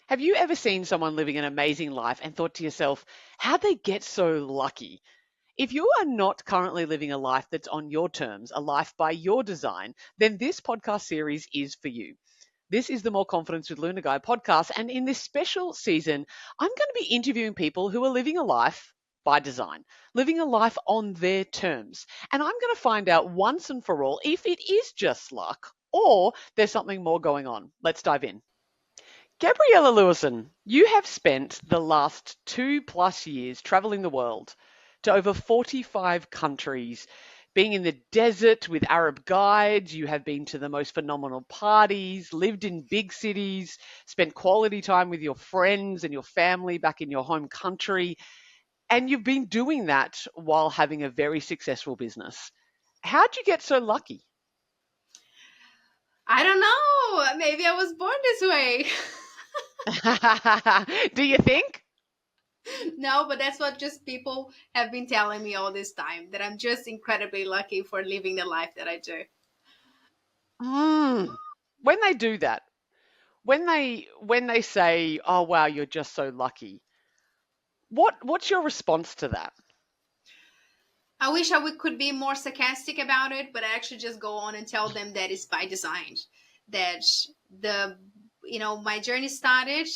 Have you ever seen someone living an amazing life and thought to yourself, how'd they get so lucky? If you are not currently living a life that's on your terms, a life by your design, then this podcast series is for you. This is the More Confidence with Luna Guy podcast. And in this special season, I'm going to be interviewing people who are living a life by design, living a life on their terms. And I'm going to find out once and for all if it is just luck or there's something more going on. Let's dive in. Gabriela Luersen, you have spent the last 2+ years traveling the world to over 45 countries, being in the desert with Arab guides. You have been to the most phenomenal parties, lived in big cities, spent quality time with your friends and your family back in your home country. And you've been doing that while having a very successful business. How'd you get so lucky? I don't know. Maybe I was born this way. Do you think? No, but that's what just people have been telling me all this time, that I'm just incredibly lucky for living the life that I do. Mm. When they do that, when they say, "Oh wow, you're just so lucky," what's your response to that? I wish could be more sarcastic about it, but I actually just go on and tell them that it's by design. That the my journey started,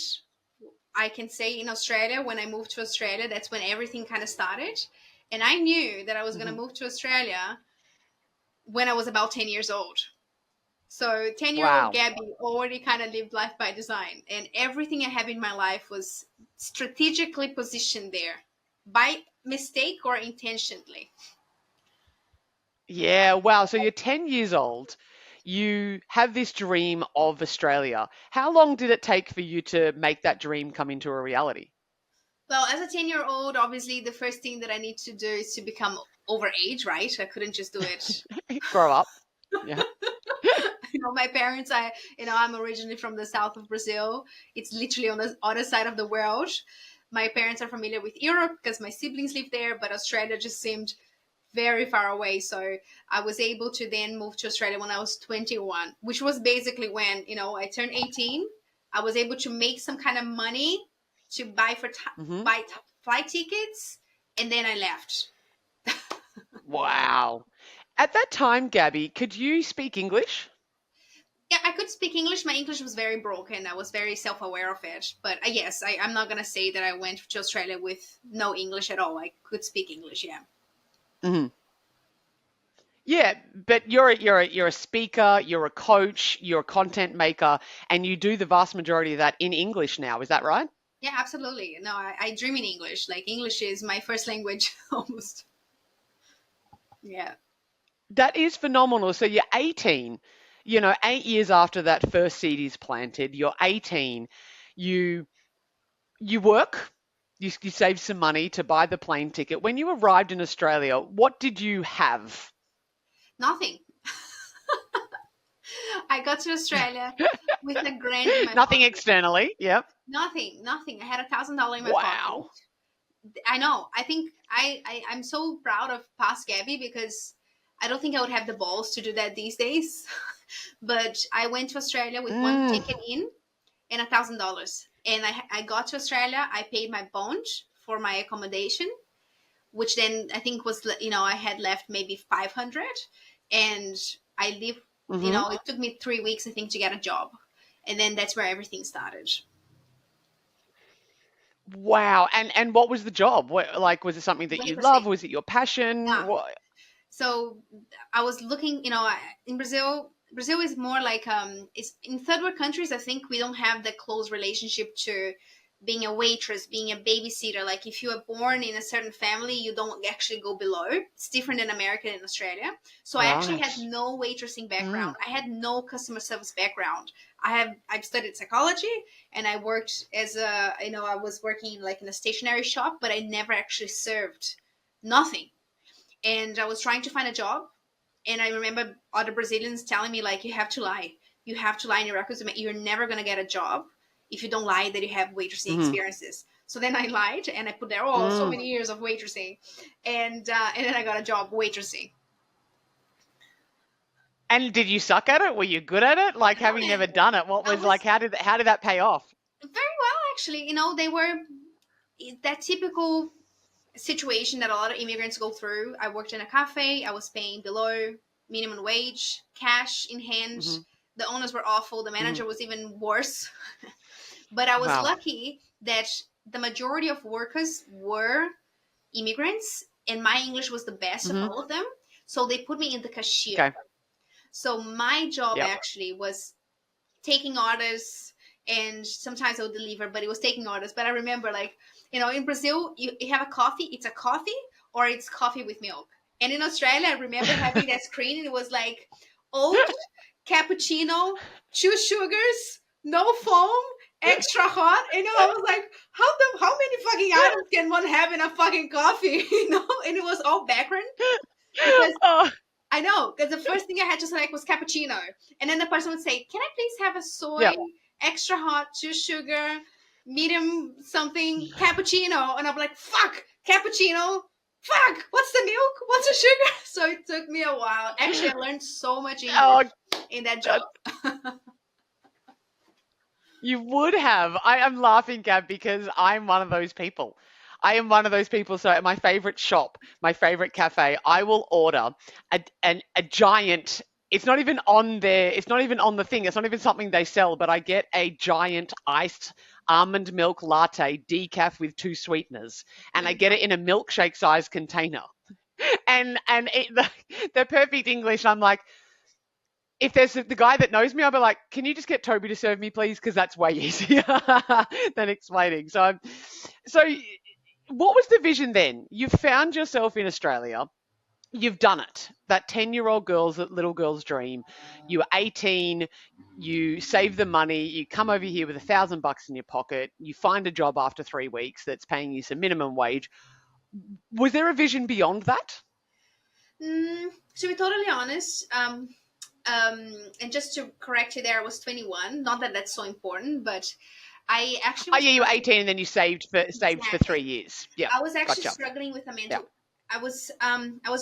I can say, in Australia. When I moved to Australia, that's when everything kind of started. And I knew that I was going to Mhm. move to Australia when I was about 10 years old. So 10-year-old Wow. Gabby already kind of lived life by design. And everything I have in my life was strategically positioned there by mistake or intentionally. Yeah, wow. So you're 10 years old. You have this dream of Australia. How long did it take for you to make that dream come into a reality? Well, as a 10-year-old, obviously the first thing that I need to do is to become over age, right? I couldn't just do it. Grow up. Yeah. My parents, I'm originally from the south of Brazil. It's literally on the other side of the world. My parents are familiar with Europe because my siblings live there, but Australia just seemed very far away. So I was able to then move to Australia when I was 21, which was basically when, I turned 18. I was able to make some kind of money to Hmm. flight tickets, and then I left. Wow. At that time, Gabby, could you speak English? Yeah, I could speak English. My English was very broken. I was very self-aware of it. But yes, I'm not gonna say that I went to Australia with no English at all. I could speak English. Yeah. Hmm. Yeah, but you're a speaker, you're a coach, you're a content maker, and you do the vast majority of that in English now. Is that right? Yeah, absolutely. No, I dream in English. Like English is my first language almost. Yeah. That is phenomenal. So you're 18, 8 years after that first seed is planted, you're 18, you you work, you save some money to buy the plane ticket. When you arrived in Australia, what did you have? Nothing. I got to Australia with a grand in my Nothing pocket. externally. Yep. Nothing, nothing. I had $1,000 in my pocket. Wow. I know. I think I'm so proud of past Gabby because I don't think I would have the balls to do that these days. But I went to Australia with one Mm, ticket in and $1,000. And I got to Australia. I paid my bond for my accommodation, which then I think was, I had left maybe 500. And I lived, hmm. it took me 3 weeks, I think, to get a job. And then that's where everything started. Wow. And what was the job? Like, was it something that you love? Waitressing. Was it your passion? Yeah. What? So I was looking, in Brazil. Brazil is more like it's in third world countries. I think we don't have the close relationship to being a waitress, being a babysitter. Like if you are born in a certain family, you don't actually go below. It's different in America and Australia. So I actually had Right. no waitressing Mm, background. I had no customer service background. I've studied psychology and I worked as I was working like in a stationery shop, but I never actually served. Nothing. And I was trying to find a job. And I remember other Brazilians telling me, like, you have to lie. You have to lie in your resume. You're never going to get a job if you don't lie that you have waitressing mhm, experiences. So then I lied and I put there, oh, so mm. many years of waitressing. And then I got a job waitressing. And did you suck at it? Were you good at it? Like having never done it, what I was like? was How did that pay off? Very well, actually. They were that typical situation that a lot of immigrants go through. I worked in a cafe. I was paying below minimum wage, cash in hand. Hmm. The owners were awful. The Hmm. manager was even worse. But I was Wow. lucky that the majority of workers were immigrants, and my English was the best of Hmm. all of them. So they put me in the cashier. Okay. So my job Yep. actually was taking orders, and sometimes I would deliver, but it was taking orders. But I remember, like, in Brazil, you have a coffee, it's a coffee or it's coffee with milk. And in Australia, I remember having that screen, and it was like oat, cappuccino, 2 sugars, no foam, extra hot. I was like, how many fucking items can one have in a fucking coffee? And it was all background because Oh, I know, because the first thing I had to select was cappuccino. And then the person would say, "Can I please have a soy, yep. extra hot, 2 sugar, medium something, cappuccino?" And I'm like, fuck, cappuccino. Fuck, what's the milk? What's the sugar? So it took me a while. Actually, I learned so much Oh, English in that job. that, you would have. I'm laughing, Gab, because I'm one of those people. I am one of those people. So at my favorite shop, my favorite cafe, I will order a giant. It's not even on there. It's not even on the thing. It's not even something they sell. But I get a giant iced almond milk latte decaf with 2 sweeteners, and I get it in a milkshake sized container. The perfect English. I'm like, if there's the guy that knows me, I'll be like, "Can you just get Toby to serve me, please? Because that's way easier than explaining." So what was the vision then? You've found yourself in Australia. You've done it. That 10-year-old little girl's dream. You're 18. You save the money. You come over here with $1,000 in your pocket. You find a job after 3 weeks that's paying you some minimum wage. Was there a vision beyond that? To be totally honest, and just to correct you there, I was 21. Not that that's so important, but I actually Oh was yeah, you were 18 and then you saved for exactly. 3 years. Yeah, I was actually gotcha. struggling with a Yeah. mental. I was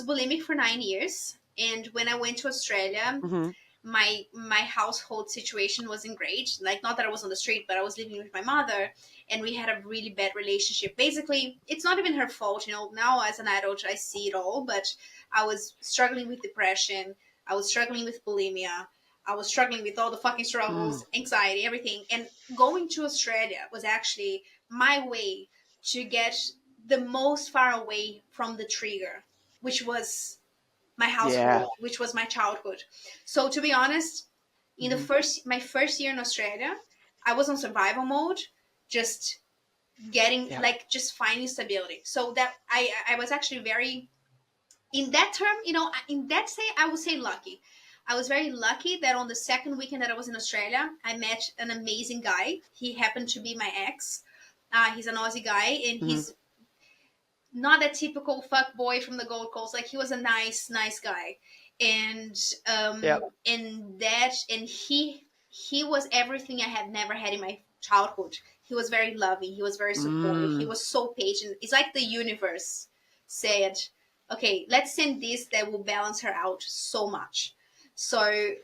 bulimic for 9 years, and when I went to Australia, Hmm. my household situation wasn't great. Like, not that I was on the street, but I was living with my mother, and we had a really bad relationship. Basically, it's not even her fault. Now as an adult, I see it all, but I was struggling with depression. I was struggling with bulimia. I was struggling with all the fucking Mm. struggles, anxiety, everything. And going to Australia was actually my way to get the most far away from the trigger, which was my Yeah. household, which was my childhood. So to be honest, in the Hmm. first my first year in Australia, I was on survival mode, just getting, Yeah. like, just finding stability. So that I was actually very, in that term, in that say, I would say lucky. I was very lucky that on the second weekend that I was in Australia, I met an amazing guy. He happened to be my ex. He's an Aussie guy, and Hmm. he's not a typical fuck boy from the Gold Coast. Like, he was a nice guy, and Yeah. he was everything I had never had in my childhood. He was very loving. He was very supportive. He Mm. was so patient. It's like the universe said, "Okay, let's send this that will balance her out so much." So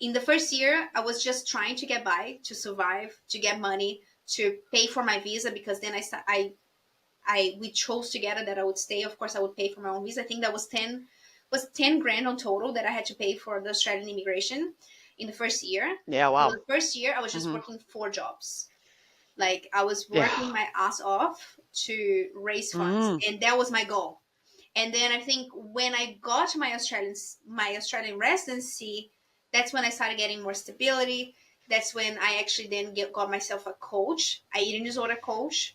in the first year, I was just trying to get by, to survive, to get money, to pay for my visa, because then we chose together that I would stay. Of course, I would pay for my own visa. I think that was ten grand on total that I had to pay for the Australian immigration in the first year. Yeah. So Wow. the first year, I was just Hmm. working 4 jobs. Like, I was Yeah. working my ass off to raise funds, Mm. and that was my goal. And then I think when I got my Australian residency, that's when I started getting more stability. That's when I actually then got myself a coach, a eating disorder coach,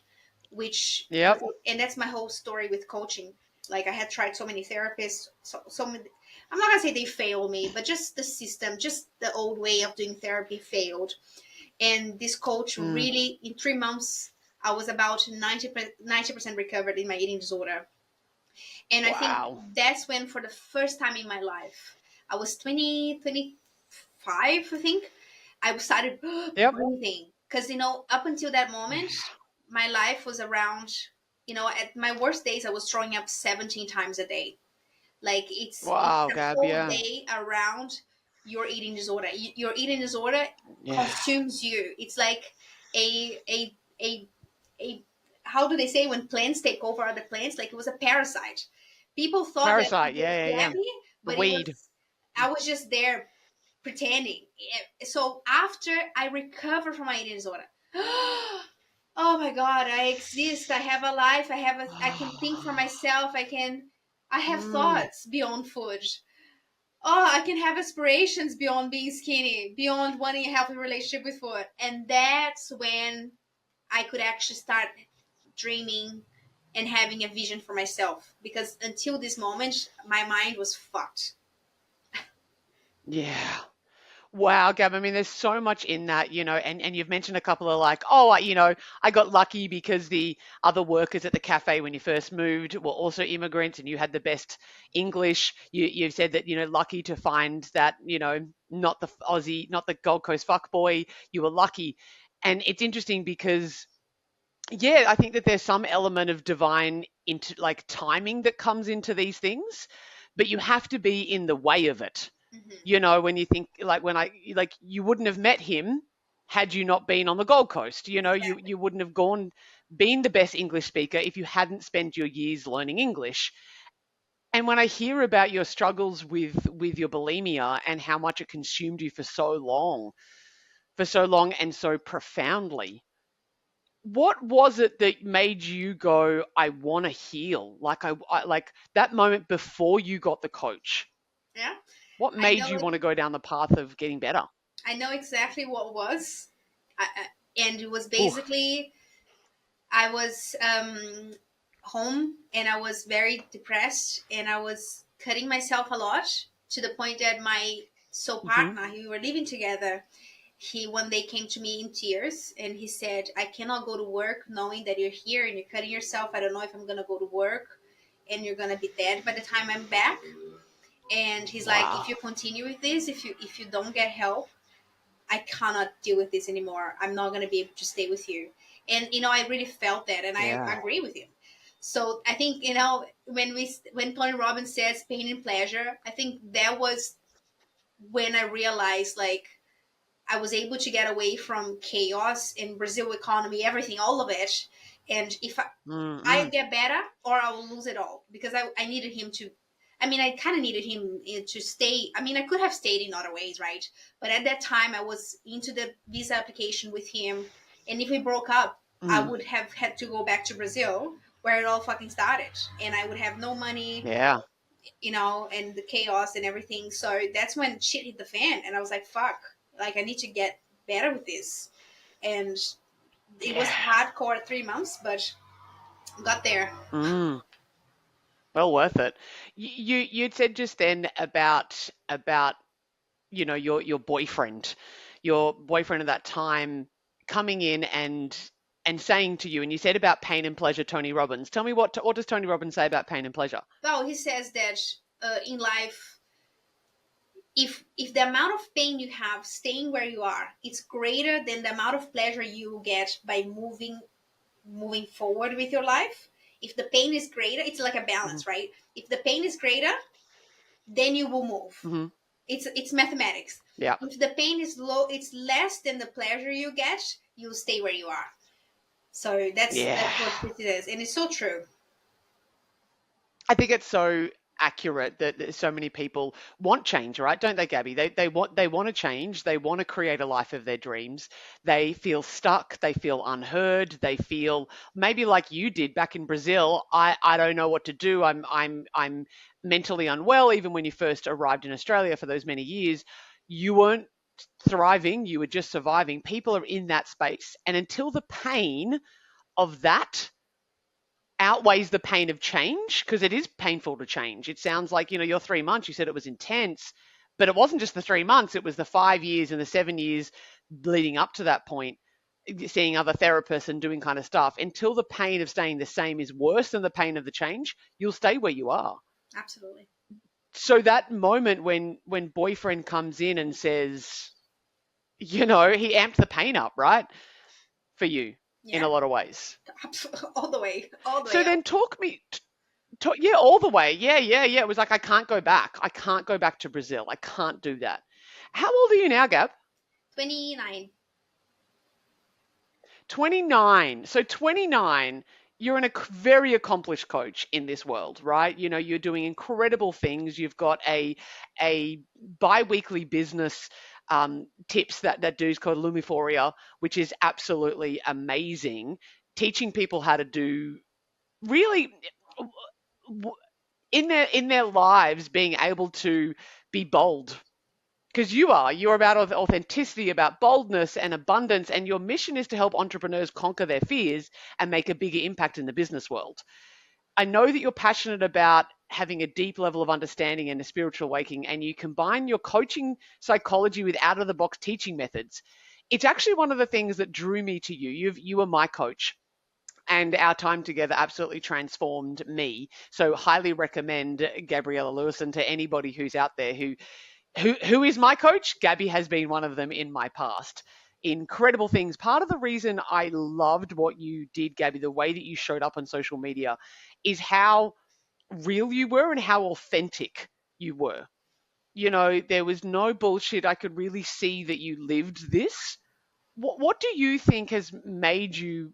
which Yep. and that's my whole story with coaching. Like, I had tried so many therapists, so many. I'm not gonna say they failed me, but just the system, just the old way of doing therapy failed. And this coach Mm. really, in 3 months, I was about 90% recovered in my eating disorder. And I think Wow. that's when, for the first time in my life, I was 25, I think, I started Yep. breathing. Because, up until that moment, my life was around, at my worst days, I was throwing up 17 times a day. Like, it's Wow, a Gab. whole Yeah. day around. your eating disorder. Your eating disorder Yeah. consumes you. It's like a a how do they say when plants take over other plants? Like it was a parasite. People thought that Parasite. it would Yeah, yeah, get yeah. me, The but it weed. was I was just there pretending. So after I recover from my eating disorder, oh my god, I exist. I have a life. I can think for myself. I have Mm, thoughts beyond food. Oh, I can have aspirations beyond being skinny, beyond wanting a healthy relationship with food. And that's when I could actually start dreaming and having a vision for myself. Because until this moment, my mind was fucked. yeah. Wow, Gab. I mean, there's so much in that, and you've mentioned a couple of like, oh, I got lucky because the other workers at the cafe when you first moved were also immigrants and you had the best English. You've said that, lucky to find that, not the Aussie, not the Gold Coast fuckboy. You were lucky. And it's interesting because, yeah, I think that there's some element of divine into like timing that comes into these things, but you have to be in the way of it. Hmm. When you think like when I like you wouldn't have met him had you not been on the Gold Coast. You wouldn't have been the best English speaker if you hadn't spent your years learning English. And when I hear about your struggles with your bulimia and how much it consumed you for so long and so profoundly, what was it that made you go, I want to heal? I like that moment before you got the coach. Yeah, What I made know you it. want to go down the path of getting better? I know exactly what it was. And it was Ooh. basically I was home and I was very depressed and I was cutting myself a lot to the point that my soul Hmm. partner, we were living together, he one day came to me in tears and he said, I cannot go to work knowing that you're here and you're cutting yourself. I don't know if I'm going to go to work and you're going to be dead by the time I'm back. And he's like, if Wow. you continue with this, if you don't get help, I cannot deal with this anymore. I'm not going to be able to stay with you. And, I really felt that. And I Yeah. agree with him. So I think, when Tony Robbins says pain and pleasure, I think that was when I realized like I was able to get away from chaos in Brazil economy, everything, all of it. And if I Mm-mm. get better or I will lose it all because I needed him to. I mean, I kind of needed him to stay. I mean, I could have stayed in other ways, right? But at that time, I was into the visa application with him. And if we broke up, I Mm. would have had to go back to Brazil where it all fucking started. And I would have no money, Yeah. and the chaos and everything. So that's when shit hit the fan. And I was like, fuck, like, I need to get better with this. And it was Yeah. hardcore 3 months, but got there. Mm. Well worth it. You'd said just then about your boyfriend at that time coming in and saying to you, and you said about pain and pleasure, Tony Robbins. Tell me what does Tony Robbins say about pain and pleasure? Well, he says that in life, if the amount of pain you have staying where you are, it's greater than the amount of pleasure you get by moving forward with your life. If the pain is greater, it's like a Hmm. balance, right? If the pain is greater, then you will move. Hmm. It's mathematics. Yeah. If the pain is low, it's less than the pleasure you get, you'll stay where you are. So Yeah. that's what this is, and it's so true. I think it's so accurate that so many people want change, right? Don't they, Gabby? They want to change. They want to create a life of their dreams. They feel stuck. They feel unheard. They feel maybe like you did back in Brazil. I don't know what to do. I'm mentally unwell. Even when you first arrived in Australia for those many years, you weren't thriving. You were just surviving. People are in that space, and until the pain of that outweighs the pain of change, because it is painful to change. It sounds like, your 3 months, you said it was intense, but it wasn't just the 3 months, it was the 5 years and the 7 years leading up to that point, seeing other therapists and doing kind of stuff. Until the pain of staying the same is worse than the pain of the change, you'll stay where you are. Absolutely. So that moment when boyfriend comes in and says, he amped the pain up, right? For you in Yeah. a lot of ways. All the way, all the So way up. then talk me, yeah, all the way. Yeah, yeah, yeah. It was like, I can't go back. I can't go back to Brazil. I can't do that. How old are you now, Gab? 29. 29. So 29, you're very accomplished coach in this world, right? You know, you're doing incredible things. You've got a bi-weekly business tips that do's called Lumiforia, which is absolutely amazing, teaching people how to do really in their lives, being able to be bold, because you're about authenticity, about boldness and abundance, and your mission is to help entrepreneurs conquer their fears and make a bigger impact in the business world. I know that you're passionate about having a deep level of understanding and a spiritual awakening, and you combine your coaching psychology with out of the box teaching methods. It's actually one of the things that drew me to you. You were my coach, and our time together absolutely transformed me. So highly recommend Gabriela Luersen to anybody who's out there who is my coach. Gabby has been one of them in my past. Incredible things. Part of the reason I loved what you did, Gabby, the way that you showed up on social media, is how real you were and how authentic you were. You know, there was no bullshit. I could really see that you lived this. What do you think has made you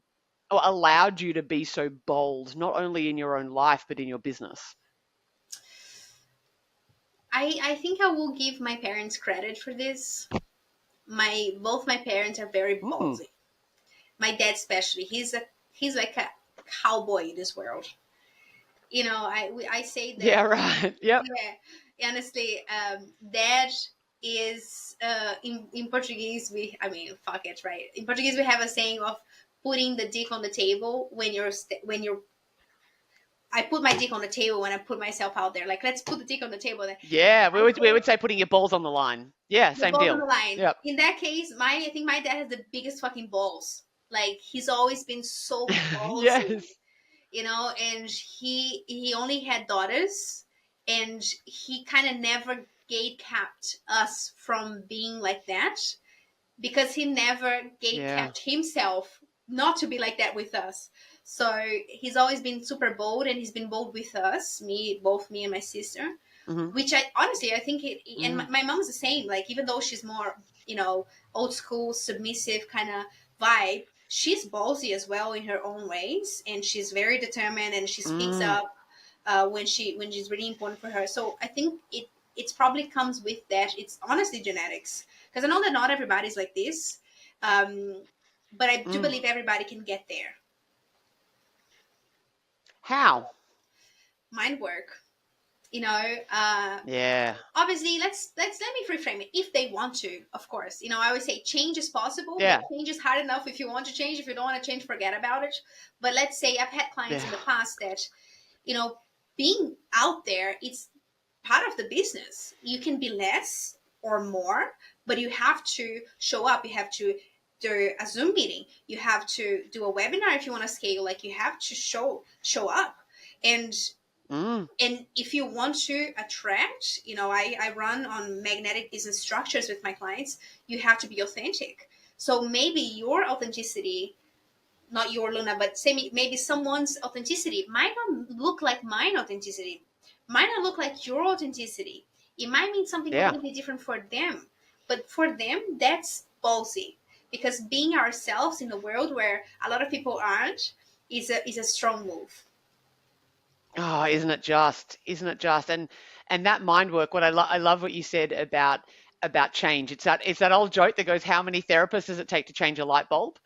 or allowed you to be so bold, not only in your own life, but in your business? I think I will give my parents credit for this. Both my parents are very Mm. ballsy. My dad especially. He's like a cowboy in this world. I say that. Yeah, right. Yep. Yeah, honestly, dad is in Portuguese. Fuck it, right? In Portuguese, we have a saying of putting the dick on the table when you're. I put my dick on the table when I put myself out there. Like, let's put the dick on the table. Then Yeah, I we say would say putting your balls on the line. Yeah, the same balls on deal. the line. Yep. In that case, I think my dad has the biggest fucking balls. Like, he's always been so ballsy, Yes. and he only had daughters, and he kind of never gate kept us from being like that, because he never gate Yeah. kept himself not to be like that with us. So he's always been super bold, and he's been bold with us, both me and my sister, Hmm. which I honestly I think and Mm. my mom's the same. Like, even though she's more old school submissive kind of vibe, she's ballsy as well in her own ways, and she's very determined, and she speaks Mm. up when she's really important for her. So I think it's probably comes with that. It's honestly genetics, because I know that not everybody's like this, but I do Mm. believe everybody can get there. How? Mind work, Yeah. obviously. Let me reframe it. If they want to, of course, I always say change is possible, but Yeah. change is hard enough. If you want to change, if you don't want to change, forget about it. But let's say I've had clients in Yeah. the past that, you know being out there, it's part of the business. You can be less or more, but you have to show up. You have to do a Zoom meeting, you have to do a webinar if you want to scale. Like, you have to show up. and Mm. and if you want to attract, I run on magnetic business structures with my clients. You have to be authentic. So maybe your authenticity, not your Luna, but say maybe someone's authenticity might not look like mine authenticity, might not look like your authenticity. It might mean something Yeah. completely different for them, but for them, that's ballsy, because being ourselves in a world where a lot of people aren't is a strong move. Oh, isn't it just? Isn't it just? And that mind work. I love what you said about change. It's that old joke that goes, how many therapists does it take to change a light bulb?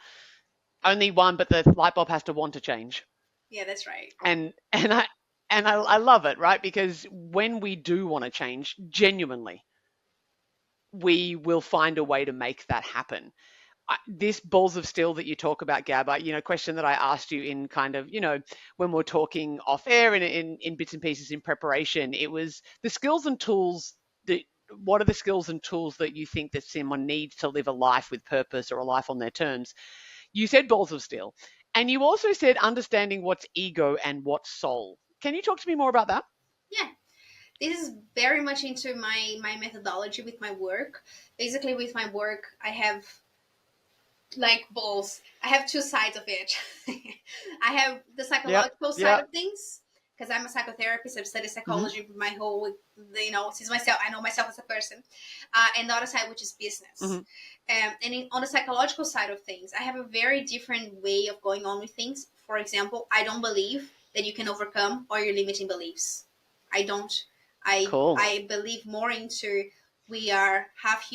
Only one, but the light bulb has to want to change. Yeah, that's right. And I love it, right? Because when we do want to change genuinely, we will find a way to make that happen. This balls of steel that you talk about, Gab, question that I asked you in kind of, when we're talking off air and in bits and pieces in preparation, it was the skills and tools that, what are the skills and tools that you think that someone needs to live a life with purpose or a life on their terms? You said balls of steel, and you also said understanding what's ego and what's soul. Can you talk to me more about that? Yeah, this is very much into my methodology with my work. Basically, with my work, I have like balls. I have two sides of it. I have the Yep. psychological side Yep. of things, because I'm a psychotherapist. I've studied Mm-hmm. psychology my whole, since myself, I know myself as a person. And the other side, which is business. Mm-hmm. On the psychological side of things, I have a very different way of going on with things. For example, I don't believe that you can overcome all your limiting beliefs. I don't. Cool. I believe more into we are half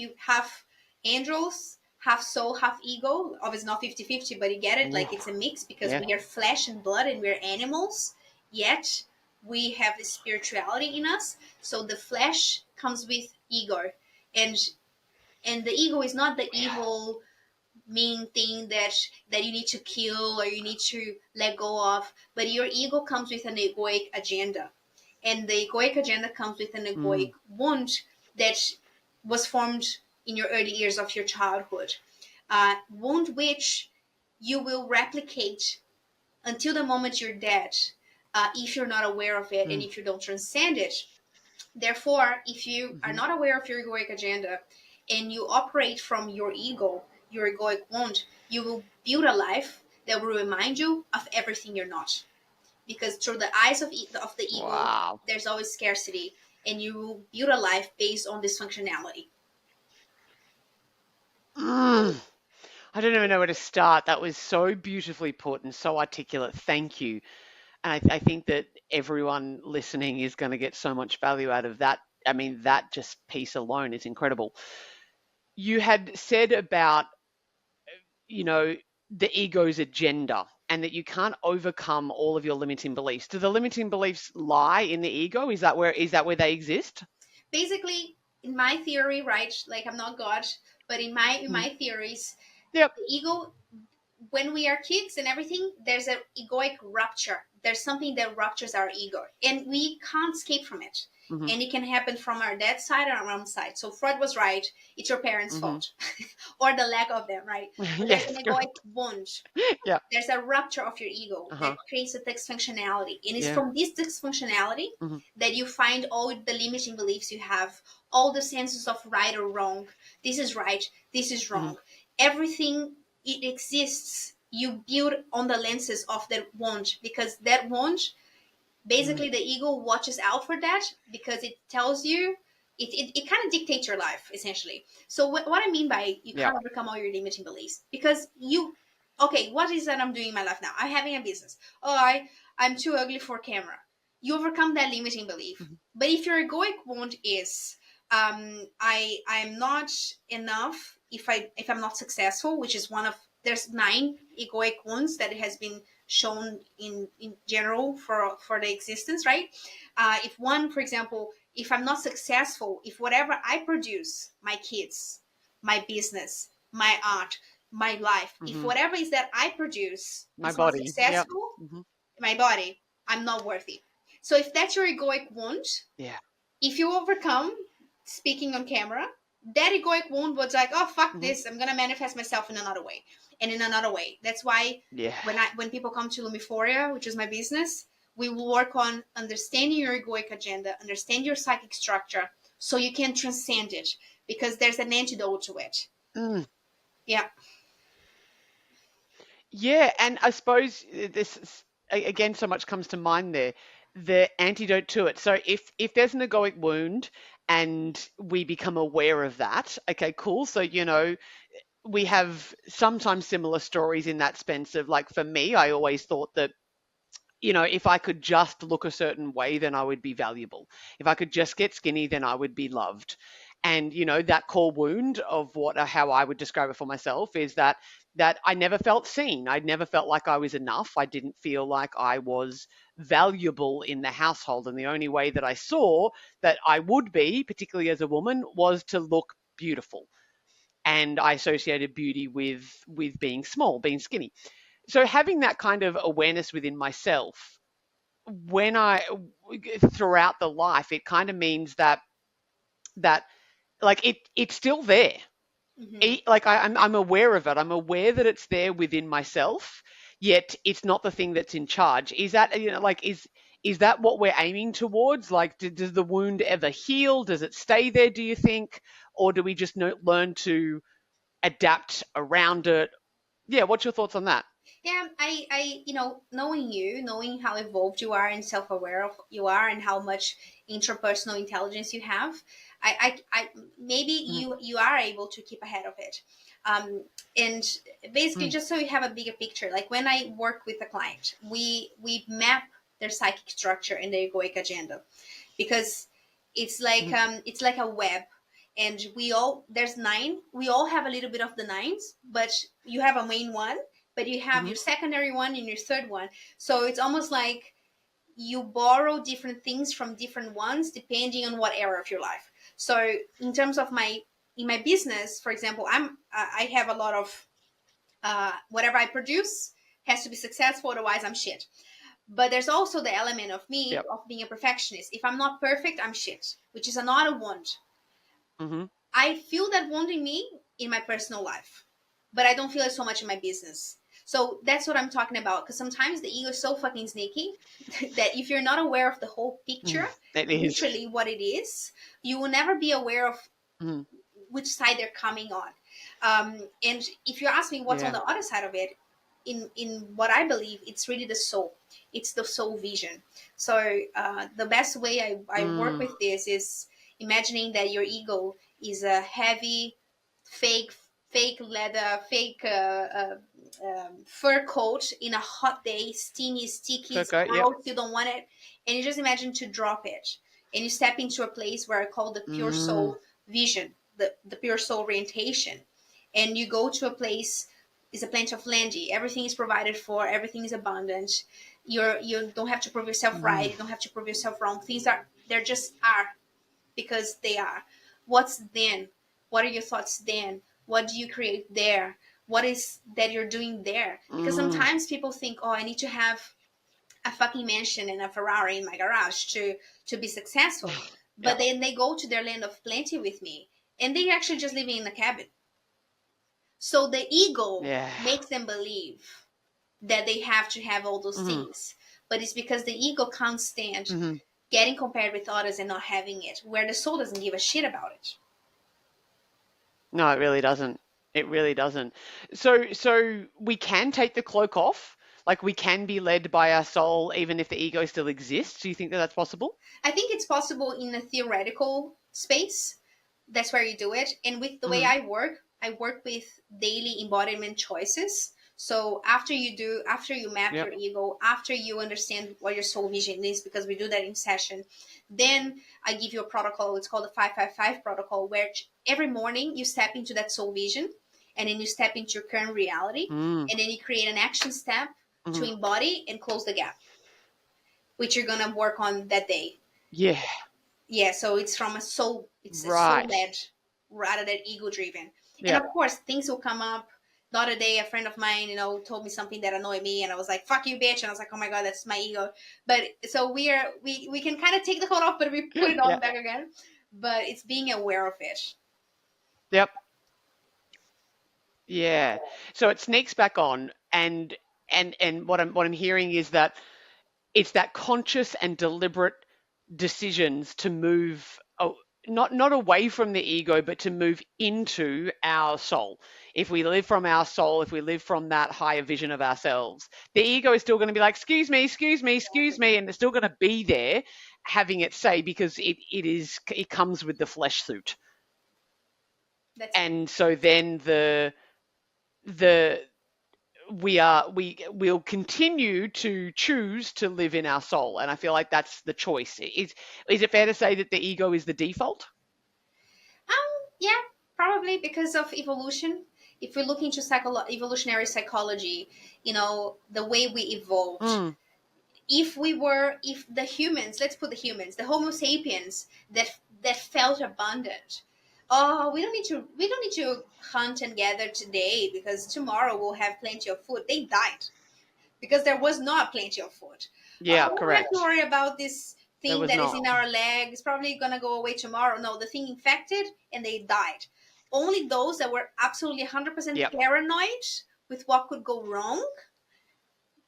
angels, half soul, half ego. Obviously not 50-50, but you get it. Ooh. Like it's a mix because Yeah. we are flesh and blood and we're animals, yet we have the spirituality in us. So the flesh comes with ego, and the ego is not the Yeah. evil mean thing that you need to kill or you need to let go of, but your ego comes with an egoic agenda, and the egoic agenda comes with an Mm. egoic wound that was formed in your early years of your childhood, wound which you will replicate until the moment you're dead, if you're not aware of it and Mm. if you don't transcend it. Therefore, if you are Mm-hmm. not aware of your egoic agenda and you operate from your ego, your egoic wound, you will build a life that will remind you of everything you're not. Because through the eyes of the ego, Wow. there's always scarcity, and you will build a life based on dysfunctionality. Mm. I don't even know where to start. That was so beautifully put and so articulate. Thank you. And I think that everyone listening is going to get so much value out of that. I mean, that just piece alone is incredible. You had said about, you know, the ego's agenda and that you can't overcome all of your limiting beliefs. Do the limiting beliefs lie in the ego? Is that where they exist? Basically, in my theory, right? Like I'm not God, but in Mm. my theories, Yep. the ego, when we are kids and everything, there's an egoic rupture. There's something that ruptures our ego, and we can't escape from it. Hmm. And it can happen from our dad's side or our mom's side. So Freud was right. It's your parents' Hmm. fault, or the lack of them, right? So there's an Yes, egoic correct. wound. Yeah. There's a rupture of your ego that Uh-huh. creates a dysfunctionality, and it's Yeah. from this dysfunctionality Hmm. that you find all the limiting beliefs you have, all the senses of right or wrong. This is right, this is Hmm. wrong. Everything it exists, you build on the lenses of that want, because that want, Mm. basically the ego watches out for that because it tells you, it kind of dictates your life essentially. So what I mean by you Yeah. can't overcome all your limiting beliefs, because you, okay, what is that I'm doing in my life now? I'm having a business. Oh, I'm too ugly for camera. You overcome that limiting belief. Hmm. But if your egoic wound is, I'm not enough if I'm not successful, which is one of, there's 9 egoic wounds that has been shown in general for the existence, right? If one, for example, if I'm not successful, if whatever I produce, my kids, my business, my art, my life, if Hmm. whatever is that I produce My is not body. Yep. successful, Hmm. my body, I'm not worthy. So if that's your egoic wound, Yeah. if you overcome speaking on camera, that egoic wound was like, oh fuck Hmm. this, I'm gonna manifest myself in another way, and in another way. That's why Yeah. when people come to Lumiphoria, which is my business, we will work on understanding your egoic agenda, understand your psychic structure, so you can transcend it, because there's an antidote to it. Mm. Yeah. Yeah, and I suppose again, so much comes to mind there. The antidote to it. So if there's an egoic wound and we become aware of that, okay, cool. So we have sometimes similar stories in that sense of, like, for me, I always thought that, if I could just look a certain way, then I would be valuable. If I could just get skinny, then I would be loved. And that core wound of how I would describe it for myself is that I never felt seen. I never felt like I was enough. I didn't feel like I was valuable in the household. And the only way that I saw that I would be, particularly as a woman, was to look beautiful. And I associated beauty with being small, being skinny. So having that kind of awareness within myself, when I throughout the life, it kind of means that like it's still there. Mm-hmm. Like I'm aware of it. I'm aware that it's there within myself, yet it's not the thing that's in charge. Is that, like, is that what we're aiming towards? Like, does the wound ever heal? Does it stay there, do you think? Or do we just learn to adapt around it, Yeah, what's your thoughts on that? Yeah, knowing how evolved you are and self-aware of you are, and how much interpersonal intelligence you have, I maybe Mhm. you are able to keep ahead of it. And basically, Mm. just so you have a bigger picture, like when I work with a client, we map their psychic structure and their egoic agenda, because Mhm. it's like a web, and we all there's nine, we all have a little bit of the nines, but you have a main one, but you have Mhm. your secondary one and your third one. So it's almost like you borrow different things from different ones depending on what era of your life. So in terms of my in my business, for example, I have a lot of whatever I produce has to be successful, otherwise I'm shit. But there's also the element of me Yep. of being a perfectionist. If I'm not perfect, I'm shit, which is another wound. Mhm. I feel that wound in me in my personal life, but I don't feel it so much in my business. So that's what I'm talking about. Because sometimes the ego is so fucking sneaky that if you're not aware of the whole picture, Mm. It is. literally what it is, you will never be aware of Mhm. which side they're coming on. And if you ask me what's on Yeah. the other side of it, in what I believe, it's really the soul. It's the soul vision. So the best way I work Mm. with this is imagining that your ego is a heavy, fake, fake leather, fake fur coat in a hot day, steamy, sticky, it's Foucault, yep. gross, you don't want it, and you just imagine to drop it, and you step into a place where I call the pure Mm. soul vision, the pure soul orientation, and you go to a place, is a plenty of landy, everything is provided for, everything is abundant, you don't have to prove yourself right, Mm. you don't have to prove yourself wrong, things are, they're just are, because they are. What's then? What are your thoughts then? What do you create there? What is that you're doing there? Because Mm. sometimes people think, oh, I need to have a fucking mansion and a Ferrari in my garage to be successful. But Yep. then they go to their land of plenty with me, and they actually just living in a cabin. So the ego Yeah. makes them believe that they have to have all those Mhm. things. But it's because the ego can't stand Mhm. getting compared with others and not having it, where the soul doesn't give a shit about it. No, it really doesn't. It really doesn't. So we can take the cloak off. Like we can be led by our soul even if the ego still exists. Do you think that that's possible? I think it's possible in a theoretical space. That's where you do it. And with the way Mhm. I work with daily embodiment choices. So after you map Yep. your ego, after you understand what your soul vision is, because we do that in session, then I give you a protocol. It's called the 555 protocol, where every morning you step into that soul vision, and then you step into your current reality, Mm. and then you create an action step to Mhm. embody and close the gap, which you're gonna work on that day. Yeah. Yeah, so it's from a soul, it's a soul Right. led rather than ego driven. And of Yep. course things will come up. The other day a friend of mine, told me something that annoyed me, and I was like, fuck you, bitch, and I was like, oh my god, that's my ego. But so we can kind of take the coat off, but we put it on Yep. back again. But it's being aware of it. Yep. Yeah. So it sneaks back on and what I'm hearing is that it's that conscious and deliberate decisions to move not away from the ego but to move into our soul. If we live from our soul, if we live from that higher vision of ourselves, the ego is still going to be like excuse me, excuse me, excuse me, and it's still going to be there having its say because it comes with the flesh suit. That's it. And so then the we'll continue to choose to live in our soul, and I feel like that's the choice. Is it fair to say that the ego is the default? Yeah, probably because of evolution. If we look into evolutionary psychology, the way we evolved, Mm, if the humans, let's put the humans, the homo sapiens that felt abundant, oh, we don't need to hunt and gather today because tomorrow we'll have plenty of food. They died because there was not plenty of food. yeah, We don't have to correct. worry about this There thing was that is not. in our leg. It's probably gonna go away tomorrow. No, the thing infected and they died. Only those that were absolutely 100% Yep. paranoid with what could go wrong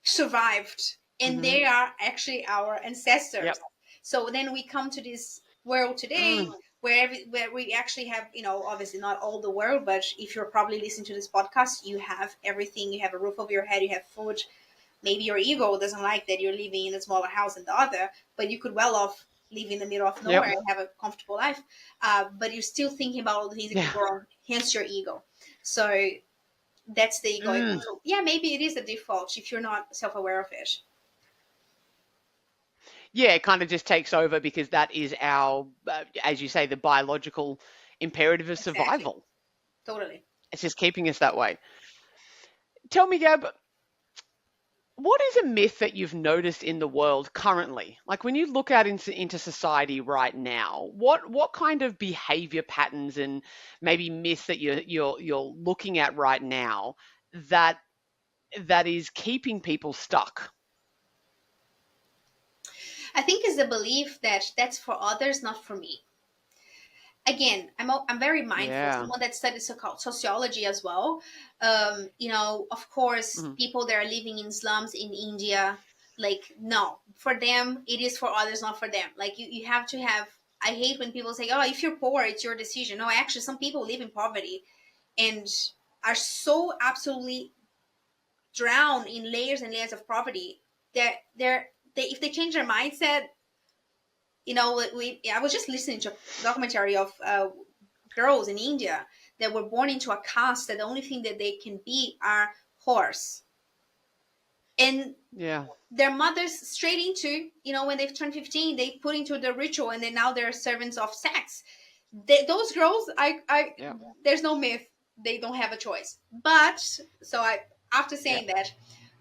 survived, and Hmm. they are actually our ancestors. Yep. So then we come to this world today Mm, where we actually have, obviously not all the world, but if you're probably listening to this podcast, you have everything. You have a roof over your head, you have food. Maybe your ego doesn't like that you're living in a smaller house than the other, but you could well off live in the middle of Yep. nowhere and have a comfortable life. But you're still thinking about all the things that Yeah. could go wrong, hence your ego. So that's the ego. Mm. So yeah, maybe it is a default if you're not self-aware of it. Yeah, it kind of just takes over because that is our, as you say, the biological imperative of Exactly. survival. Totally. It's just keeping us that way. Tell me, Gab, what is a myth that you've noticed in the world currently? Like when you look out into society right now, what kind of behavior patterns and maybe myths that you're looking at right now that that is keeping people stuck? I think it's the belief that that's for others, not for me. Again, I'm very mindful. Yeah. Someone that studies sociology as well. Of course, Mhm. people that are living in slums in India, like, no, for them it is for others, not for them. Like you have to have. I hate when people say, "Oh, if you're poor, it's your decision." No, actually, some people live in poverty and are so absolutely drowned in layers and layers of poverty that they if they change their mindset, I was just listening to a documentary of girls in India that were born into a caste that the only thing that they can be are horse, and Yeah. their mothers straight into, when they've turned 15, they put into the ritual, and then now they're servants of sex. Those girls, I Yeah. there's no myth, they don't have a choice. But so I after Yeah. saying that,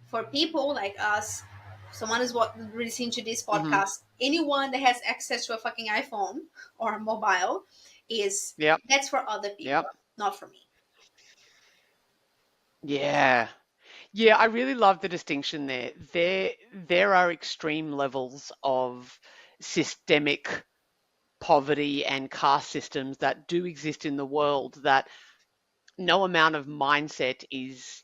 for people like us, someone is what listening to this Mhm. podcast, anyone that has access to a fucking iPhone or a mobile, is Yep. that's for other people, Yep. not for me. Yeah. Yeah, I really love the distinction there. There are extreme levels of systemic poverty and caste systems that do exist in the world that no amount of mindset is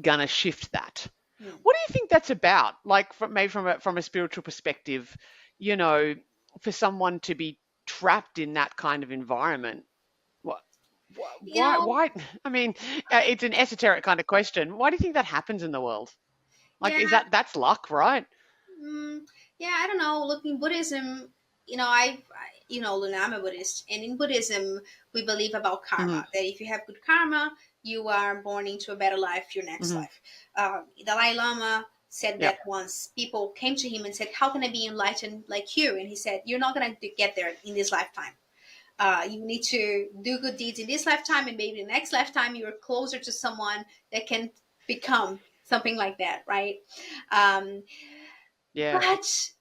gonna shift that. Hmm. What do you think that's about? Like maybe from a spiritual perspective, you know, for someone to be trapped in that kind of environment. What You know, why I mean, it's an esoteric kind of question. Why do you think that happens in the world? Like yeah. is that's luck, right? Yeah, I don't know. Look, in Buddhism, Luna, I'm a Buddhist, and in Buddhism, we believe about Mhm. karma. That if you have good karma, you are born into a better life, your next Mhm. life. Dalai Lama said Yep. that once people came to him and said, "How can I be enlightened like you?" And he said, "You're not going to get there in this lifetime. You need to do good deeds in this lifetime, and maybe the next lifetime you're closer to someone that can become something like that, right?" Um, Yeah.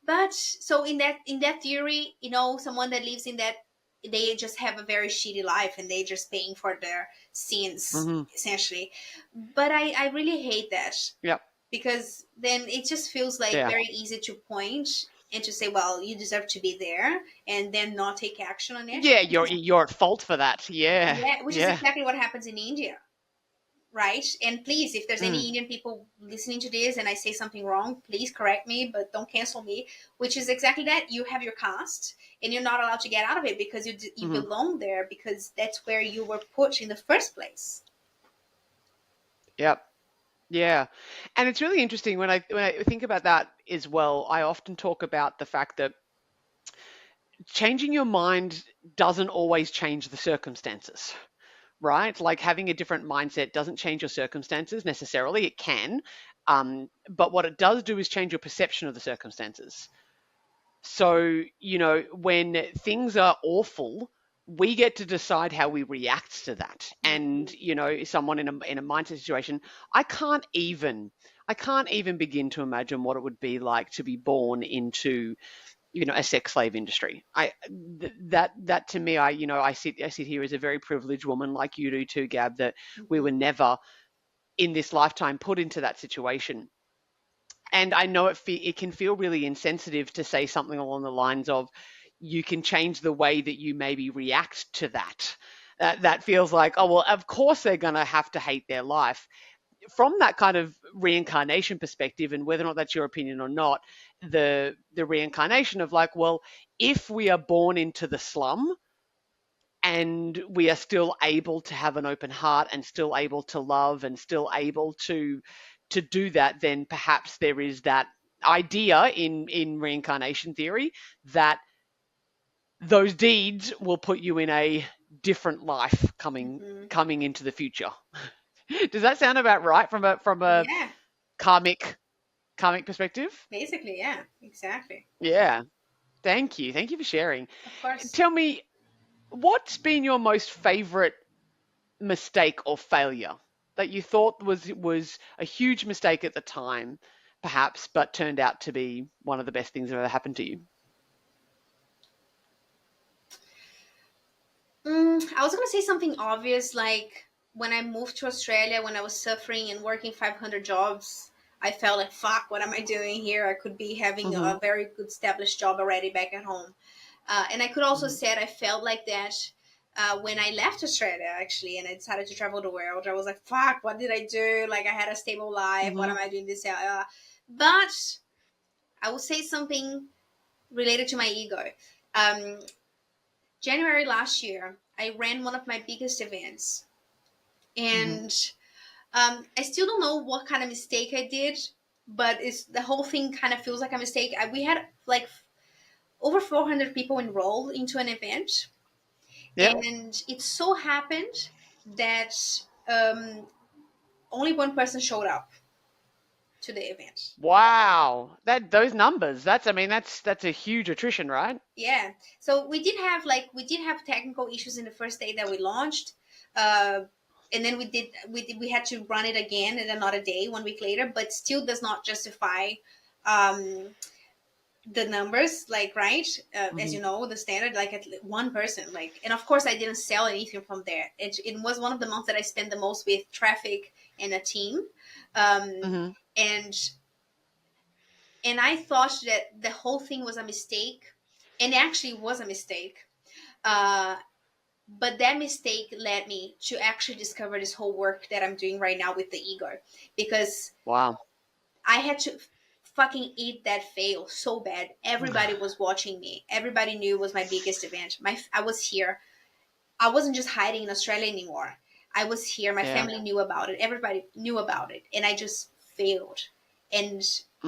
but so in that theory, someone that lives in that, they just have a very shitty life and they just paying for their sins Mhm. essentially. But I really hate that, Yep. because then it just feels like Yeah. very easy to point and to say, well, you deserve to be there, and then not take action on it. Yeah, you're at fault for that. Yeah. Yeah, which is Yeah. exactly what happens in India, right? And please, if there's any Mm. Indian people listening to this and I say something wrong, please correct me, but don't cancel me. Which is exactly that. You have your caste, and you're not allowed to get out of it because you Mhm. belong there, because that's where you were put in the first place. Yep. Yeah. And it's really interesting when I think about that as well. I often talk about the fact that changing your mind doesn't always change the circumstances, right? Like having a different mindset doesn't change your circumstances necessarily. It can, but what it does do is change your perception of the circumstances. So, when things are awful, we get to decide how we react to that. And, Mhm. someone in a mindset situation, I can't even I can't even begin to imagine what it would be like to be born into, a sex slave industry. That to me, I sit here as a very privileged woman like you do too, Gab, that we Mhm. were never in this lifetime put into that situation. And I know it can feel really insensitive to say something along the lines of, you can change the way that you maybe react to that. That feels like, oh well, of course they're going to have to hate their life. from that kind of reincarnation perspective, and whether or not that's your opinion or not, the reincarnation of like, well, if we are born into the slum and we are still able to have an open heart and still able to love and still able to do that, then perhaps there is that idea in reincarnation theory that those deeds will put you in a different life Hmm. coming into the future. Does that sound about right from a Yeah, karmic perspective? basically, yeah, exactly. Yeah. Thank you for sharing. Of course. Tell me, what's been your most favorite mistake or failure that you thought was a huge mistake at the time, perhaps, but turned out to be one of the best things that ever happened to you? I was gonna say something obvious, like when I moved to Australia, when I was suffering and working 500 jobs, I felt like, fuck, what am I doing here? I could be having Mm-hmm. a very good established job already back at home. And I could also Mm-hmm. say I felt like that when I left Australia, actually, and I decided to travel the world. I was like, fuck, what did I do? Like, I had a stable life. What Mm-hmm. am I doing this? But I will say something related to my ego. Um, January last year, I ran one of my biggest events. Mm-hmm. And I still don't know what kind of mistake I did, but it's the whole thing kind of feels like a mistake. We had like over 400 people enrolled into an event, Yep. and it so happened that um, only one person showed up to the event. Wow. That those numbers. That's I mean that's a huge attrition, right? Yeah, so we did have technical issues in the first day that we launched, uh, and then we had to run it again in another day 1 week later, but still does not justify um, the numbers, like, right, as Mm-hmm. you know, the standard, like at one person, like, and of course I didn't sell anything from there. It was one of the months that I spent the most with traffic and a team, um, Mm-hmm. and I thought that the whole thing was a mistake, and it actually was a mistake. uh, but that mistake led me to actually discover this whole work that I'm doing right now with the ego, because Wow. I had to fucking eat that fail so bad. Everybody was watching me. Everybody knew it was my biggest event. I was here. I wasn't just hiding in Australia anymore. I was here. My Yeah. family knew about it. Everybody knew about it, and I just failed, and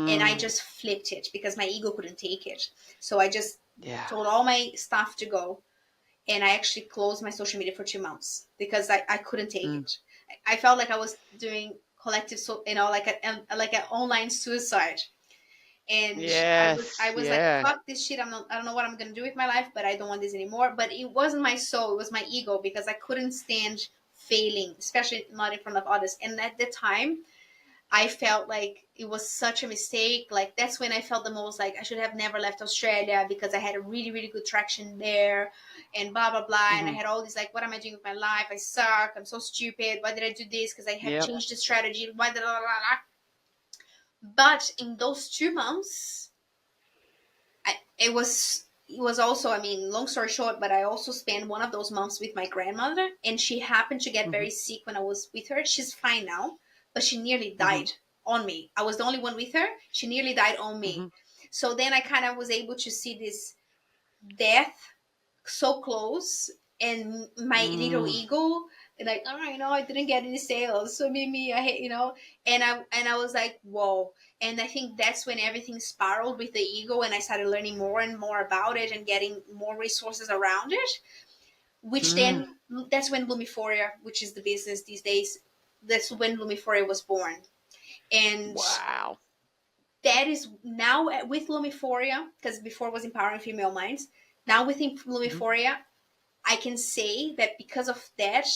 I Mm. just flipped it because my ego couldn't take it. So I just Yeah. told all my staff to go, and I actually closed my social media for 2 months because I couldn't take Mm. it. I felt like I was doing collective, so like an online suicide, and Yes. I was like, Yeah. fuck this shit. I don't know what I'm gonna do with my life, but I don't want this anymore. But it wasn't my soul; it was my ego, because I couldn't stand failing, especially not in front of others. And at the time, I felt like it was such a mistake. Like, that's when I felt the most like I should have never left Australia, because I had a really, really good traction there, and blah blah blah. And I Mm-hmm. had all this like, what am I doing with my life? I suck. I'm so stupid. Why did I do this? Because I have Yep. changed the strategy. Why did blah, blah, blah. But in those 2 months, it was also, I mean, long story short, but I also spent one of those months with my grandmother, and she happened to get Mm-hmm. very sick when I was with her. She's fine now, but she nearly Mm-hmm. died on me. I was the only one with her. She nearly died on Mm-hmm. me. So then I kind of was able to see this death so close, and my little Mm. ego, like, all right, no, I didn't get any sales, so me, I hate, and I was like, whoa. And I think that's when everything spiraled with the ego, and I started learning more and more about it and getting more resources around it, which Mm. then, that's when Lumiphoria, which is the business these days, that's when Lumiphoria was born. And Wow. that is now with Lumiphoria, because before it was Empowering Female Minds, now within Mm-hmm. Lumiphoria, I can say that because of that,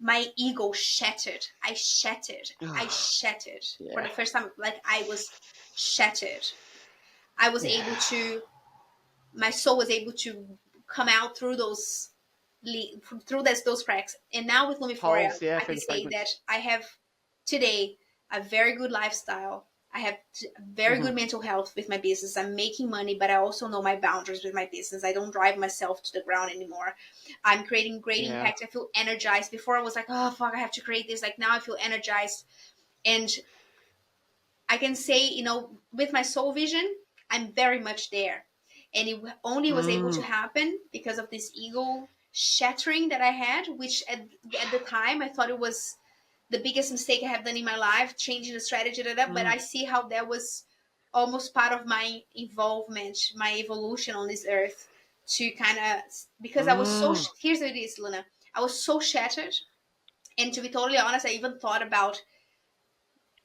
my ego shattered. I shattered. I shattered for Yeah. the first time. Like, I was shattered. I was Yeah. able to, my soul was able to come out through those cracks. And now with Lumiphoria, Holes. Yeah. I Through can the say that fragments. I have today a very good lifestyle. I have very Hmm. good mental health with my business. I'm making money, but I also know my boundaries with my business. I don't drive myself to the ground anymore. I'm creating great Yeah. impact. I feel energized. Before I was like, oh fuck, I have to create this. Like now I feel energized. And I can say, with my soul vision, I'm very much there. And it only was able to Mm. happen because of this ego shattering that I had, which at the time I thought it was the biggest mistake I have done in my life, changing the strategy, but Mm. I see how that was almost part of my involvement, my evolution on this earth to kind of, because I was so, Mm. here's what it is, Luna. I was so shattered. And to be totally honest, I even thought about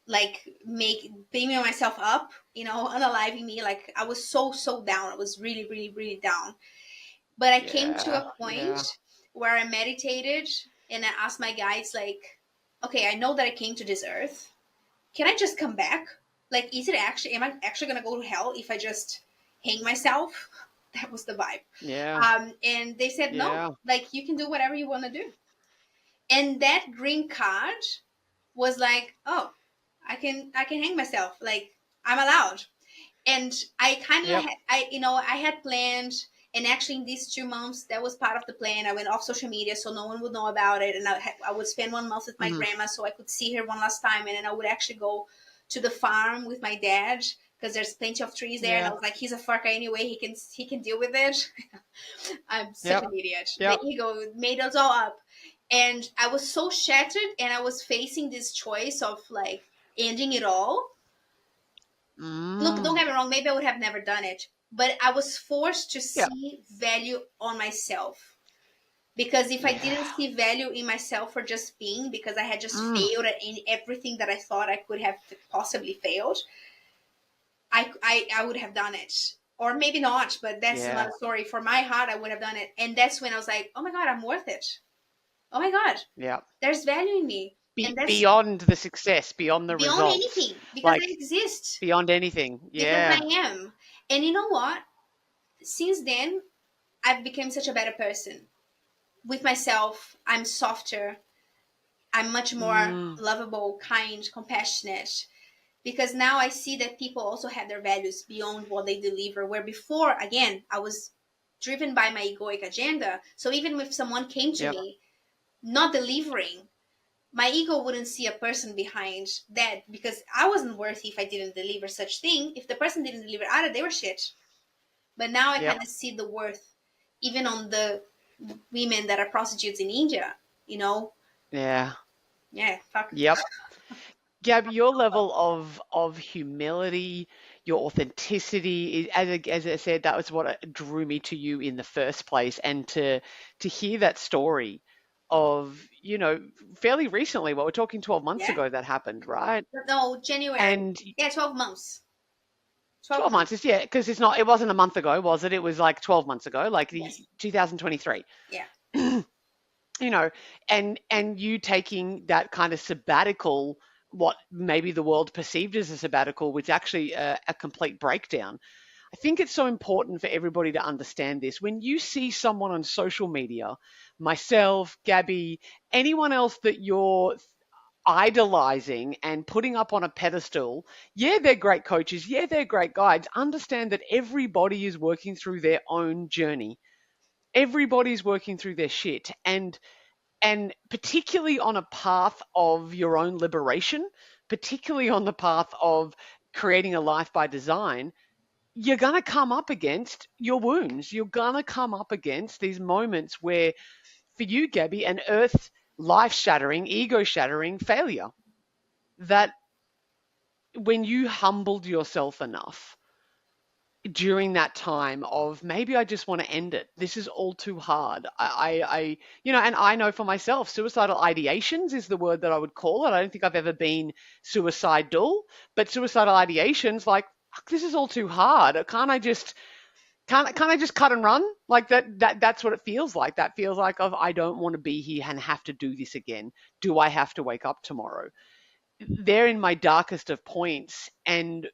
like make beaming myself up, unaliving me. Like I was so down. I was really, really, really down. But I came to Yeah. a point Yeah. where I meditated and I asked my guides, like, okay, I know that I came to this earth. Can I just come back? Like, am I actually gonna go to hell if I just hang myself? That was the vibe. Yeah. And they said, no, Yeah. like you can do whatever you want to do. And that green card was like, oh, I can hang myself. Like I'm allowed. And I kind of Yep. I had planned, and actually in these 2 months that was part of the plan. I went off social media so no one would know about it, and I would spend 1 month with my Hmm. grandma so I could see her one last time, and then I would actually go to the farm with my dad because there's plenty of trees there, and I Yeah. was like, he's a fucker anyway, he can deal with it. I'm such Yep. an idiot. The Yep. ego made us all up. And I was so shattered, and I was facing this choice of like ending it all. Look, don't Mm. get me wrong, maybe I would have never done it, but I was forced to Yeah. see value on myself. Because if I Yeah. didn't see value in myself for just being, because I had just Mm. failed at everything that I thought I could have possibly failed, I would have done it. Or maybe not, but that's Yeah. another story. For my heart, I would have done it. And that's when I was like, oh my God, I'm worth it. Oh my God, Yeah. there's value in me. And that's Beyond the success, beyond the beyond results, anything because I like exist, beyond anything. because I Yeah. am. And you know what? Since then, I've become such a better person with myself. I'm softer. I'm much more Mm. lovable, kind, compassionate. Because now I see that people also have their values beyond what they deliver. Where before, again, I was driven by my egoic agenda. So even if someone came to Yep. me not delivering, my ego wouldn't see a person behind that because I wasn't worthy if I didn't deliver such thing. If the person didn't deliver either, they were shit. But now I Yep. kind of see the worth, even on the women that are prostitutes in India. You know, Yeah. yeah, fuck. Yep. Gab, your level of humility, your authenticity, as I said, that was what drew me to you in the first place, and to hear that story of, fairly recently, what we're talking 12 months Yeah, ago that happened, right? no, January. And Yeah, 12 months. 12 12 months months. is, yeah, because it wasn't a month ago, was it? It was like 12 months ago, like the Yes. 2023. Yeah. you know, and you taking that kind of sabbatical, what maybe the world perceived as a sabbatical, was actually a complete breakdown. I think it's so important for everybody to understand this. When you see someone on social media, myself, Gabby, anyone else that you're idolizing and putting up on a pedestal, yeah, they're great coaches, yeah, they're great guides. Understand that everybody is working through their own journey. Everybody's working through their shit. And particularly on a path of your own liberation, particularly on the path of creating a life by design, you're going to come up against your wounds. You're going to come up against these moments where, for you, Gabby, an earth life shattering, ego shattering failure, that when you humbled yourself enough during that time of, maybe I just want to end it. This is all too hard. And I know for myself, suicidal ideations is the word that I would call it. I don't think I've ever been suicidal, but suicidal ideations, like, "Fuck, this is all too hard. Can't I just cut and run?" Like that's what it feels like. That feels like, of, I don't want to be here and have to do this again. Do I have to wake up tomorrow? They're in my darkest of points, and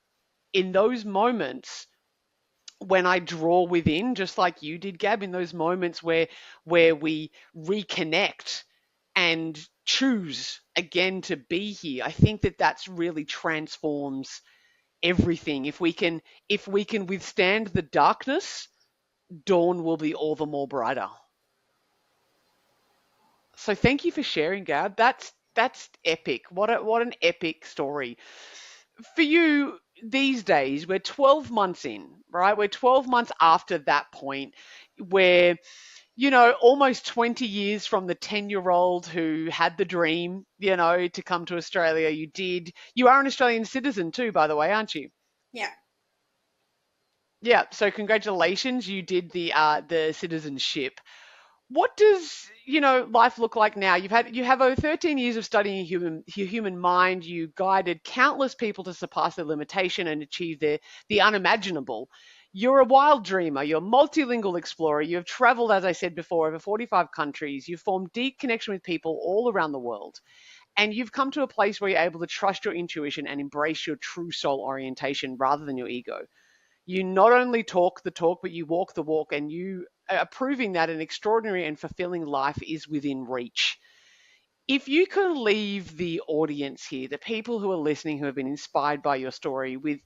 in those moments, when I draw within, just like you did, Gab, in those moments where we reconnect and choose again to be here, I think that that's really transforms everything. If we can withstand the darkness, dawn will be all the more brighter. So thank you for sharing, Gab. That's epic. What an epic story. For you these days, we're 12 months in, right? We're 12 months after that point where, almost 20 years from the 10-year-old who had the dream, to come to Australia. You did. You are an Australian citizen too, by the way, aren't you? Yeah. Yeah. So congratulations, you did the citizenship. What does life look like now? You have over 13 years of studying human mind. You guided countless people to surpass their limitation and achieve the unimaginable. You're a wild dreamer. You're a multilingual explorer. You have traveled, as I said before, over 45 countries. You've formed deep connection with people all around the world. And you've come to a place where you're able to trust your intuition and embrace your true soul orientation rather than your ego. You not only talk the talk, but you walk the walk, and you are proving that an extraordinary and fulfilling life is within reach. If you could leave the audience here, the people who are listening who have been inspired by your story, with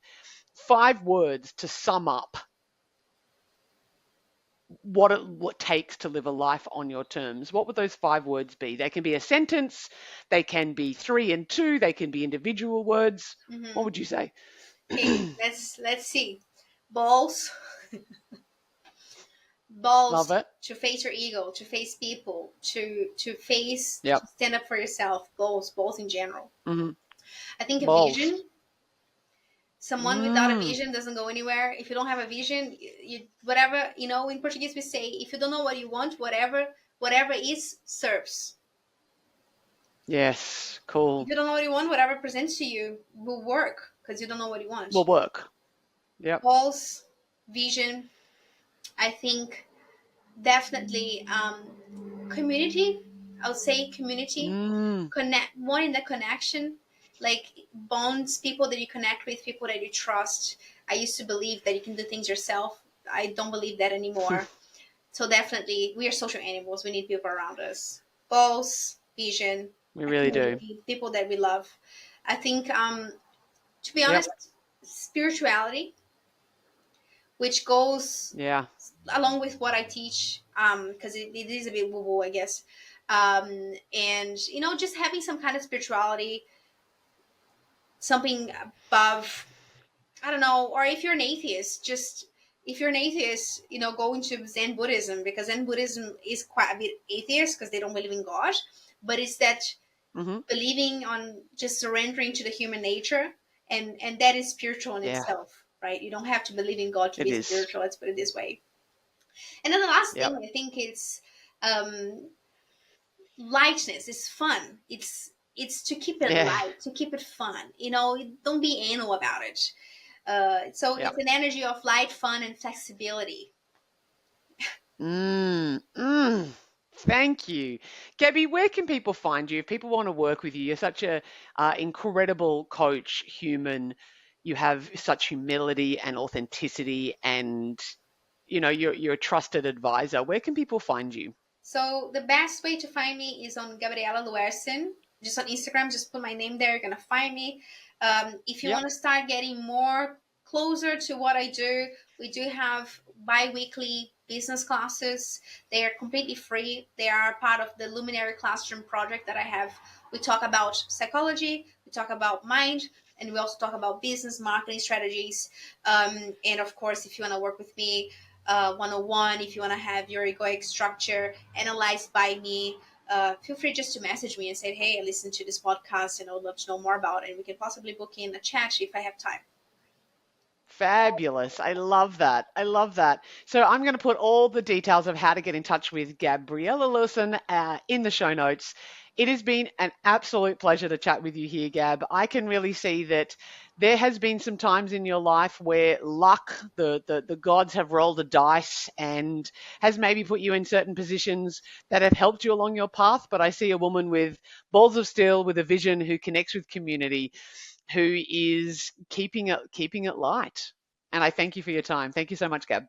5 words to sum up what takes to live a life on your terms, what would those 5 words be? They can be a sentence, they can be 3 and 2, they can be individual words. What would you say? Okay, let's see. Balls. Love Balls it. to face your ego, to face people, to face, Yep. to stand up for yourself. Balls in general. Mm-hmm. I think a Balls. vision. Someone without a vision doesn't go anywhere. If you don't have a vision, you whatever, in Portuguese we say, if you don't know what you want, whatever is serves. Yes, If cool. you don't know what you want, whatever presents to you will work because you don't know what you want. Will work. Yep. Balls, vision. I think definitely community. I would say community. Connect, more in the connection, like bonds, people that you connect with, people that you trust. I used to believe that you can do things yourself. I don't believe that anymore. So definitely, we are social animals. We need people around us. Goals, vision, We a really do. community, people that we love. I think, to be Yep. honest, spirituality, which goes Yeah. along with what I teach, because it is a bit woo-woo, I guess. And just having some kind of spirituality, something above, I don't know. Or if you're an atheist, just if you're an atheist, go into Zen Buddhism, because Zen Buddhism is quite a bit atheist because they don't believe in God, but it's that Mm-hmm. believing on just surrendering to the human nature, and that is spiritual in Yeah, itself, right? You don't have to believe in God to it be is. spiritual. Let's put it this way. And then the last Yep. thing, I think it's um, lightness. It's fun. It's to keep it Yeah. light, to keep it fun. Don't be anal about it. So Yep. it's an energy of light, fun, and flexibility. Mm. Thank you. Gabby, where can people find you if people want to work with you? You're such a incredible coach, human. You have such humility and authenticity, and you're a trusted advisor. Where can people find you? So the best way to find me is on Gabriela Luersen. Just on Instagram, just put my name there. You're gonna find me. If you Yep. want to start getting more closer to what I do, we do have bi-weekly business classes. They are completely free. They are part of the Luminary Classroom project that I have. We talk about psychology, we talk about mind, and we also talk about business marketing strategies. And of course, if you want to work with me, 101, if you want to have your egoic structure analyzed by me, feel free just to message me and say, hey, I listened to this podcast and I would love to know more about it. And we can possibly book in a chat if I have time. Fabulous. I love that. I love that. So I'm going to put all the details of how to get in touch with Gabriela Luersen in the show notes. It has been an absolute pleasure to chat with you here, Gab. I can really see that there has been some times in your life where luck, the gods have rolled a dice and has maybe put you in certain positions that have helped you along your path. But I see a woman with balls of steel, with a vision, who connects with community, who is keeping it light. And I thank you for your time. Thank you so much, Gab.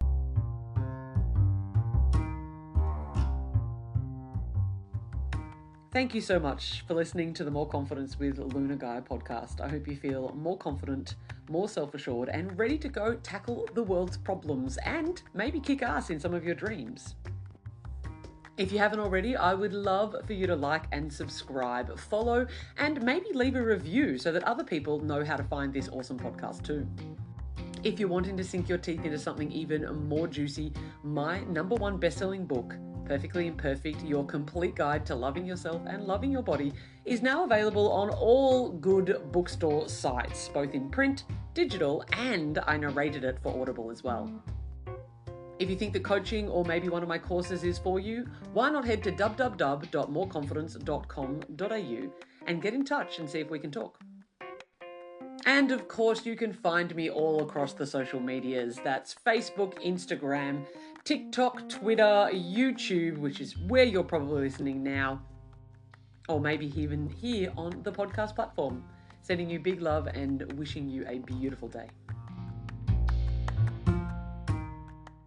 Thank you so much for listening to the More Confidence with Luna Guy podcast. I hope you feel more confident, more self-assured, and ready to go tackle the world's problems and maybe kick ass in some of your dreams. If you haven't already, I would love for you to like and subscribe, follow, and maybe leave a review so that other people know how to find this awesome podcast too. If you're wanting to sink your teeth into something even more juicy, my #1 best-selling book, Perfectly Imperfect, Your Complete Guide to Loving Yourself and Loving Your Body, is now available on all good bookstore sites, both in print, digital, and I narrated it for Audible as well. If you think that coaching or maybe one of my courses is for you, why not head to www.moreconfidence.com.au and get in touch and see if we can talk. And of course, you can find me all across the social medias. That's Facebook, Instagram, TikTok, Twitter, YouTube, which is where you're probably listening now, or maybe even here on the podcast platform. Sending you big love and wishing you a beautiful day.